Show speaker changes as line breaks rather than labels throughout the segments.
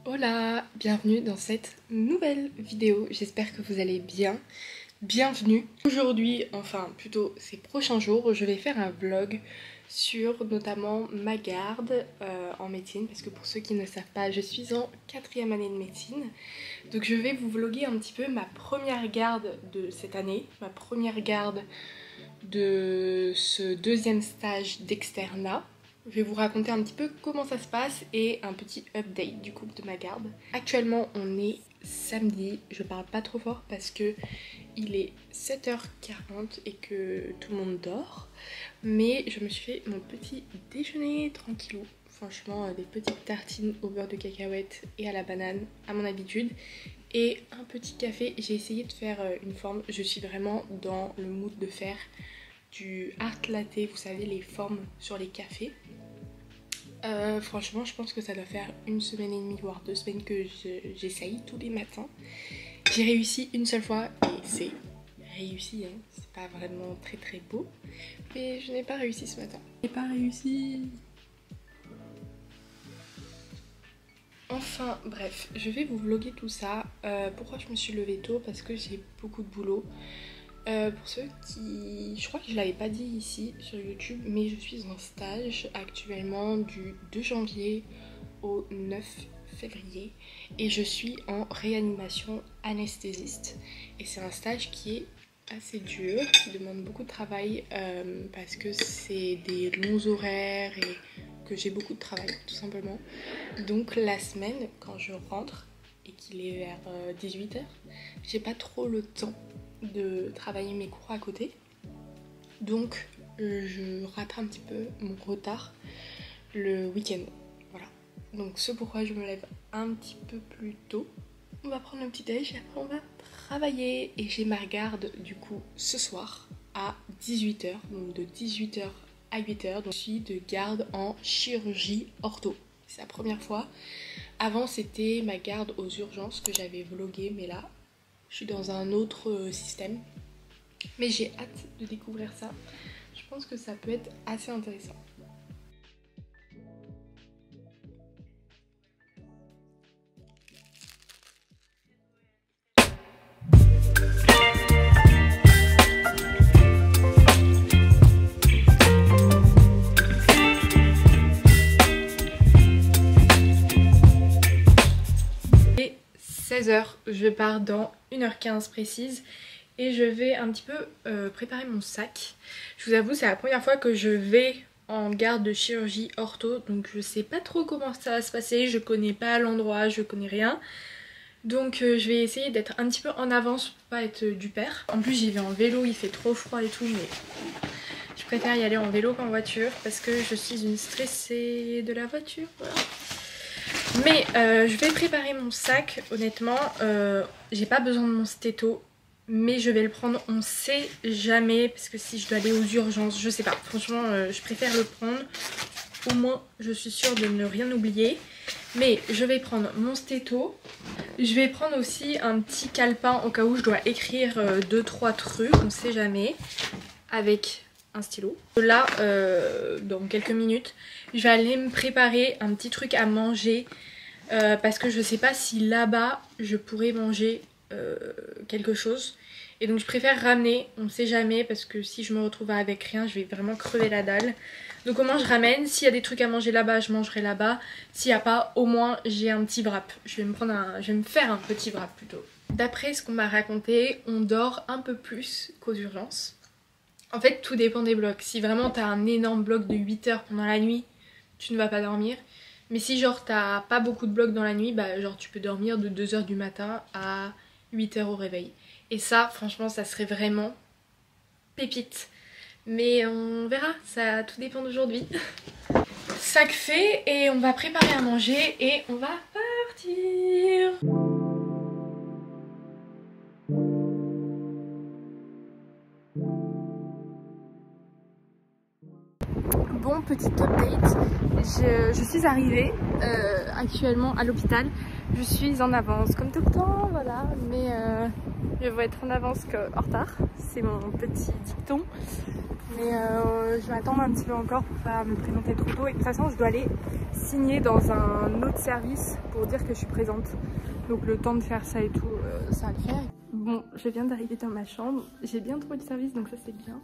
Hola, bienvenue dans cette nouvelle vidéo, j'espère que vous allez bien. Bienvenue. Aujourd'hui, enfin plutôt ces prochains jours, je vais faire un vlog sur notamment ma garde en médecine, parce que pour ceux qui ne savent pas, je suis en 4e année de médecine. Donc je vais vous vlogger un petit peu ma première garde de cette année, ma première garde de ce deuxième stage d'externat. Je vais vous raconter un petit peu comment ça se passe et un petit update du coup de ma garde. Actuellement on est samedi, je parle pas trop fort parce que il est 7h40 et que tout le monde dort. Mais je me suis fait mon petit déjeuner tranquillou. Franchement des petites tartines au beurre de cacahuète et à la banane à mon habitude. Et un petit café, j'ai essayé de faire une forme, je suis vraiment dans le mood de faire du art latte, vous savez les formes sur les cafés. Franchement je pense que ça doit faire 1 semaine et demie voire 2 semaines que j'essaye tous les matins. J'ai réussi une seule fois et c'est réussi, hein. C'est pas vraiment très très beau, mais je n'ai pas réussi ce matin. Je n'ai pas réussi. Enfin bref, je vais vous vlogger tout ça. Pourquoi je me suis levée tôt? Parce que j'ai beaucoup de boulot. Pour ceux qui... Je crois que je l'avais pas dit ici sur YouTube, mais je suis en stage actuellement du 2 janvier au 9 février et je suis en réanimation anesthésiste. Et c'est un stage qui est assez dur, qui demande beaucoup de travail parce que c'est des longs horaires et que j'ai beaucoup de travail tout simplement. Donc la semaine, quand je rentre et qu'il est vers 18h, j'ai pas trop le temps de travailler mes cours à côté, donc je rattrape un petit peu mon retard le week-end. Voilà, donc c'est pourquoi je me lève un petit peu plus tôt. On va prendre le petit déj et après on va travailler. Et j'ai ma garde du coup ce soir à 18h, donc de 18h à 8h. Donc je suis de garde en chirurgie ortho, c'est la première fois. Avant c'était ma garde aux urgences que j'avais vlogué, mais là je suis dans un autre système. Mais j'ai hâte de découvrir ça. Je pense que ça peut être assez intéressant. Et 16h, je pars dans 1h15 précise. Et je vais un petit peu préparer mon sac. Je vous avoue, c'est la première fois que je vais en garde de chirurgie ortho, donc je sais pas trop comment ça va se passer, je connais pas l'endroit, je connais rien. Donc je vais essayer d'être un petit peu en avance pour pas être du père. En plus j'y vais en vélo, il fait trop froid et tout, mais je préfère y aller en vélo qu'en voiture parce que je suis une stressée de la voiture. Voilà. Mais je vais préparer mon sac, honnêtement, j'ai pas besoin de mon stéto. Mais je vais le prendre, on sait jamais, parce que si je dois aller aux urgences, je sais pas. Franchement, je préfère le prendre. Au moins, je suis sûre de ne rien oublier. Mais je vais prendre mon stéto. Je vais prendre aussi un petit calepin au cas où je dois écrire 2-3 trucs, on sait jamais. Avec un stylo. Là, dans quelques minutes, je vais aller me préparer un petit truc à manger. Parce que je sais pas si là-bas, je pourrais manger quelque chose, et donc je préfère ramener, on sait jamais, parce que si je me retrouve avec rien je vais vraiment crever la dalle. Donc au moins je ramène, s'il y a des trucs à manger là-bas je mangerai là-bas, s'il n'y a pas au moins j'ai un petit wrap. Je vais me faire un petit wrap plutôt. D'après ce qu'on m'a raconté, on dort un peu plus qu'aux urgences. En fait tout dépend des blocs. Si vraiment t'as un énorme bloc de 8 heures pendant la nuit, tu ne vas pas dormir. Mais si genre t'as pas beaucoup de blocs dans la nuit, bah genre tu peux dormir de 2h du matin à 8h au réveil. Et ça franchement ça serait vraiment pépite. Mais on verra, ça tout dépend d'aujourd'hui. Sac fait et on va préparer à manger et on va partir. Bon Bon, petit update, je suis arrivée actuellement à l'hôpital. Je suis en avance comme tout le temps, voilà, mais je vais être en avance qu'en retard. C'est mon petit dicton. Mais je vais attendre un petit peu encore pour pas me présenter trop tôt. Et de toute façon, je dois aller signer dans un autre service pour dire que je suis présente. Donc le temps de faire ça et tout, ça va le faire. Bon, je viens d'arriver dans ma chambre. J'ai bien trouvé le service, donc ça c'est bien.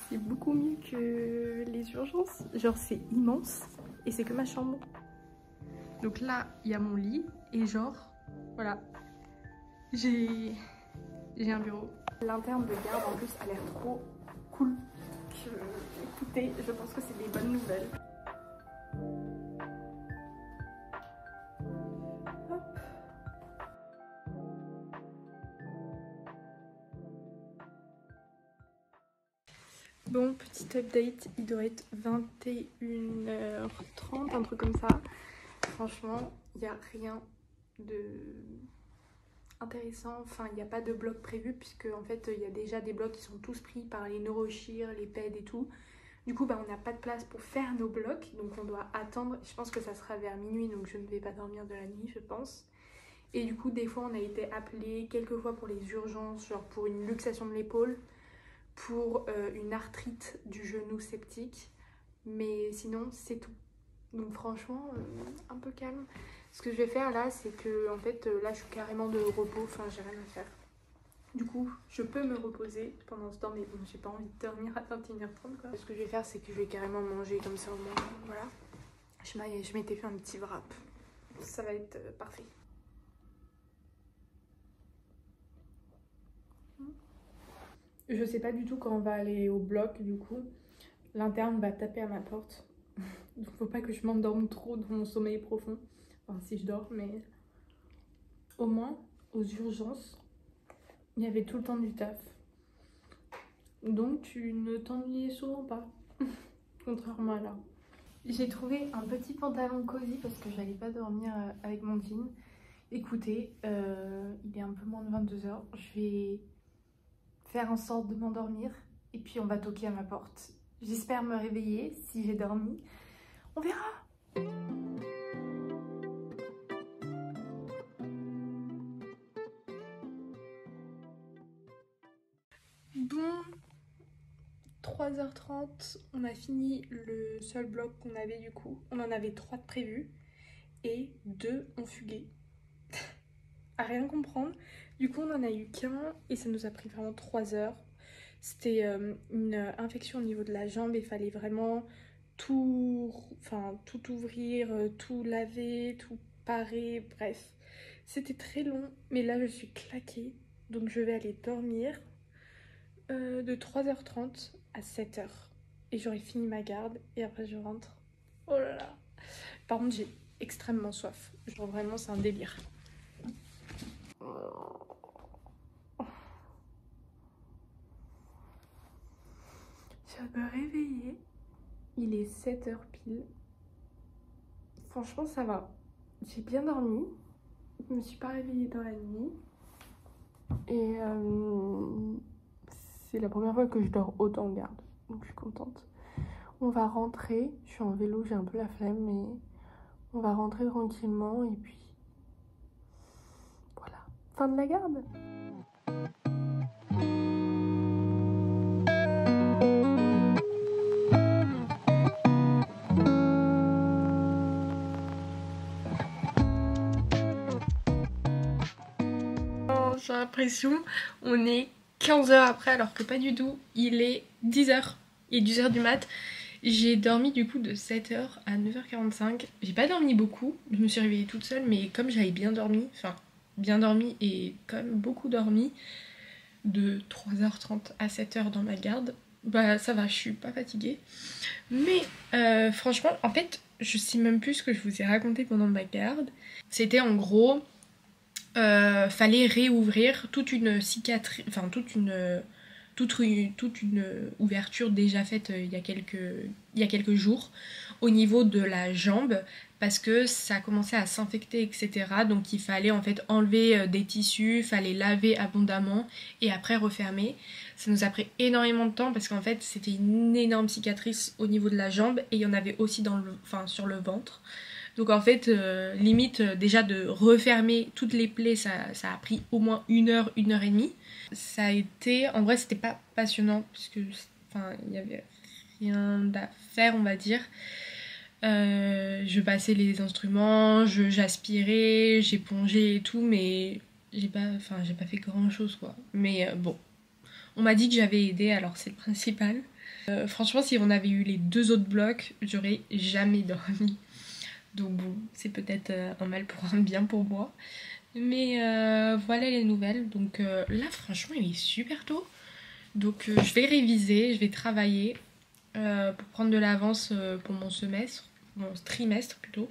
C'est beaucoup mieux que les urgences. Genre c'est immense et c'est que ma chambre. Donc là, il y a mon lit et genre, voilà, j'ai un bureau. L'interne de garde en plus a l'air trop cool. Écoutez, je pense que c'est des bonnes nouvelles. Hop. Bon, petit update, il doit être 21h30, un truc comme ça. Franchement, il n'y a rien de intéressant, enfin il n'y a pas de bloc prévu puisque en fait il y a déjà des blocs qui sont tous pris par les neurochir, les PED et tout. Du coup bah, on n'a pas de place pour faire nos blocs, donc on doit attendre. Je pense que ça sera vers minuit, donc je ne vais pas dormir de la nuit je pense. Et du coup des fois on a été appelé quelques fois pour les urgences, genre pour une luxation de l'épaule, pour une arthrite du genou septique, mais sinon c'est tout. Donc franchement un peu calme. Ce que je vais faire là, c'est que en fait là je suis carrément de repos, enfin j'ai rien à faire. Du coup je peux me reposer pendant ce temps, mais bon j'ai pas envie de dormir à 21h30 quoi. Ce que je vais faire, c'est que je vais carrément manger comme ça au moins, voilà. Je m'étais fait un petit wrap, ça va être parfait. Je sais pas du tout quand on va aller au bloc, du coup l'interne va taper à ma porte. Donc faut pas que je m'endorme trop dans mon sommeil profond. Enfin si je dors, mais au moins aux urgences il y avait tout le temps du taf. Donc tu ne t'ennuyais souvent pas. Contrairement à là. J'ai trouvé un petit pantalon cosy parce que j'allais pas dormir avec mon jean. Écoutez, il est un peu moins de 22h. Je vais faire en sorte de m'endormir et puis on va toquer à ma porte. J'espère me réveiller si j'ai dormi. On verra. Bon, 3h30, on a fini le seul bloc qu'on avait du coup. On en avait 3 de prévus et 2 ont fugué. À rien comprendre. Du coup on en a eu qu'un et ça nous a pris vraiment 3 heures. C'était une infection au niveau de la jambe et il fallait vraiment tout ouvrir, tout laver, tout parer, bref. C'était très long, mais là je suis claquée. Donc je vais aller dormir de 3h30 à 7h. Et j'aurai fini ma garde et après je rentre. Oh là là. Par contre j'ai extrêmement soif. Genre vraiment c'est un délire. Je viens de me réveiller. Il est 7h pile. Franchement ça va. J'ai bien dormi. Je me suis pas réveillée dans la nuit. Et c'est la première fois que je dors autant en garde. Donc je suis contente. On va rentrer. Je suis en vélo, j'ai un peu la flemme, mais on va rentrer tranquillement et puis voilà. Fin de la garde. J'ai l'impression on est 15h après alors que pas du tout. Il est 10h. Il est 10h du mat. J'ai dormi du coup de 7h à 9h45. J'ai pas dormi beaucoup. Je me suis réveillée toute seule, mais comme j'avais bien dormi, enfin bien dormi et quand même beaucoup dormi, de 3h30 à 7h dans ma garde, bah ça va, je suis pas fatiguée. Mais franchement, en fait, je sais même plus ce que je vous ai raconté pendant ma garde. C'était en gros... fallait réouvrir toute une cicatrice, enfin toute une ouverture déjà faite il y a quelques jours au niveau de la jambe parce que ça commençait à s'infecter, etc. Donc il fallait en fait enlever des tissus, fallait laver abondamment et après refermer. Ça nous a pris énormément de temps parce qu'en fait c'était une énorme cicatrice au niveau de la jambe et il y en avait aussi sur le ventre. Donc en fait, limite déjà de refermer toutes les plaies, ça a pris au moins 1 heure, 1 heure et demie. Ça a été, en vrai c'était pas passionnant parce que il y avait rien à faire on va dire. Je passais les instruments, j'aspirais, j'épongeais et tout, mais j'ai pas fait grand chose quoi. Mais bon, on m'a dit que j'avais aidé, alors c'est le principal. Franchement, si on avait eu les 2 autres blocs, j'aurais jamais dormi. Donc bon, c'est peut-être un mal pour un bien pour moi. Mais voilà les nouvelles. Donc là, franchement, il est super tôt. Donc je vais réviser, je vais travailler pour prendre de l'avance pour mon semestre, mon trimestre plutôt.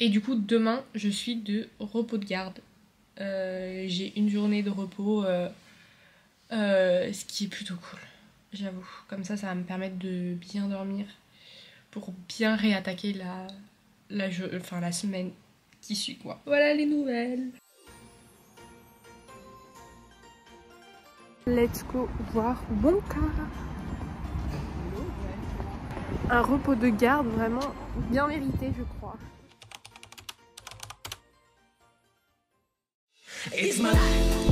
Et du coup, demain, je suis de repos de garde. J'ai une journée de repos, ce qui est plutôt cool, j'avoue. Comme ça va me permettre de bien dormir pour bien réattaquer la semaine qui suit quoi. Voilà les nouvelles. Let's go voir Wonka. Un repos de garde vraiment bien mérité je crois. It's my life.